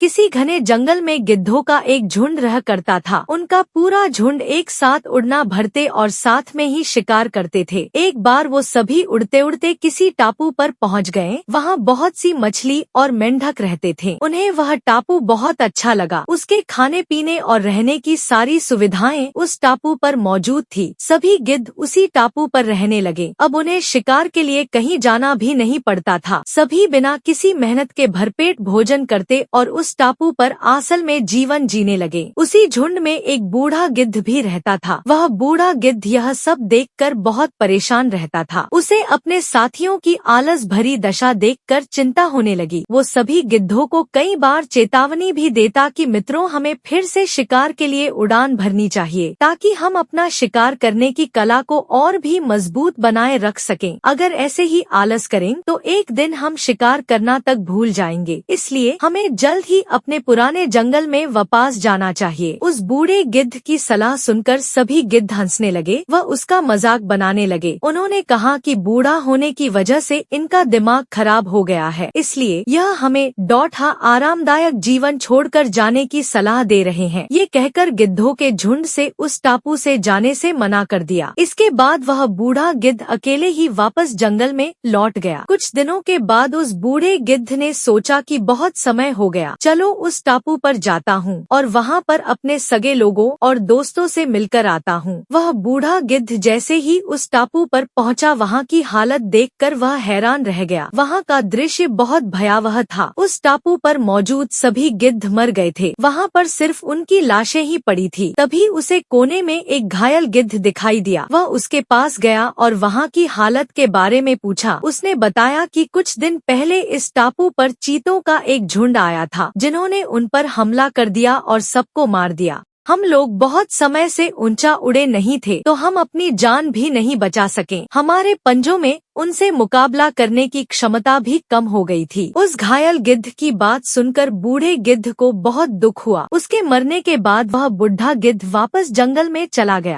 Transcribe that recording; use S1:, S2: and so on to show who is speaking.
S1: किसी घने जंगल में गिद्धों का एक झुंड रह करता था। उनका पूरा झुंड एक साथ उड़ना भरते और साथ में ही शिकार करते थे। एक बार वो सभी उड़ते उड़ते किसी टापू पर पहुंच गए। वहाँ बहुत सी मछली और मेंढक रहते थे। उन्हें वह टापू बहुत अच्छा लगा। उसके खाने पीने और रहने की सारी सुविधाएं उस टापू पर मौजूद थी। सभी गिद्ध उसी टापू पर रहने लगे। अब उन्हें शिकार के लिए कहीं जाना भी नहीं पड़ता था। सभी बिना किसी मेहनत के भरपेट भोजन करते और उस टापू पर असल में जीवन जीने लगे। उसी झुंड में एक बूढ़ा गिद्ध भी रहता था। वह बूढ़ा गिद्ध यह सब देखकर बहुत परेशान रहता था। उसे अपने साथियों की आलस भरी दशा देखकर चिंता होने लगी। वो सभी गिद्धों को कई बार चेतावनी भी देता कि मित्रों, हमें फिर से शिकार के लिए उड़ान भरनी चाहिए ताकि हम अपना शिकार करने की कला को और भी मजबूत बनाए रख सकें। अगर ऐसे ही आलस करें तो एक दिन हम शिकार करना तक भूल जाएंगे। इसलिए हमें जल्द ही अपने पुराने जंगल में वापस जाना चाहिए। उस बूढ़े गिद्ध की सलाह सुनकर सभी गिद्ध हंसने लगे। वह उसका मजाक बनाने लगे। उन्होंने कहा कि बूढ़ा होने की वजह से इनका दिमाग खराब हो गया है, इसलिए यह हमें डौठा आरामदायक जीवन छोड़कर जाने की सलाह दे रहे हैं। ये कहकर गिद्धों के झुंड से उस टापू से जाने से मना कर दिया। इसके बाद वह बूढ़ा गिद्ध अकेले ही वापस जंगल में लौट गया। कुछ दिनों के बाद उस बूढ़े गिद्ध ने सोचा कि बहुत समय हो गया, चलो उस टापू पर जाता हूँ और वहाँ पर अपने सगे लोगों और दोस्तों से मिलकर आता हूँ। वह बूढ़ा गिद्ध जैसे ही उस टापू पर पहुँचा, वहाँ की हालत देखकर वह हैरान रह गया। वहाँ का दृश्य बहुत भयावह था। उस टापू पर मौजूद सभी गिद्ध मर गए थे। वहाँ पर सिर्फ उनकी लाशें ही पड़ी थी। तभी उसे कोने में एक घायल गिद्ध दिखाई दिया। वह उसके पास गया और वहाँ की हालत के बारे में पूछा। उसने बताया कि कुछ दिन पहले इस टापू पर चीतों का एक झुंड आया था, जिन्होंने उन पर हमला कर दिया और सबको मार दिया। हम लोग बहुत समय से ऊंचा उड़े नहीं थे, तो हम अपनी जान भी नहीं बचा सके। हमारे पंजों में उनसे मुकाबला करने की क्षमता भी कम हो गई थी। उस घायल गिद्ध की बात सुनकर बूढ़े गिद्ध को बहुत दुख हुआ। उसके मरने के बाद वह बुढ़ा गिद्ध वापस जंगल में चला गया।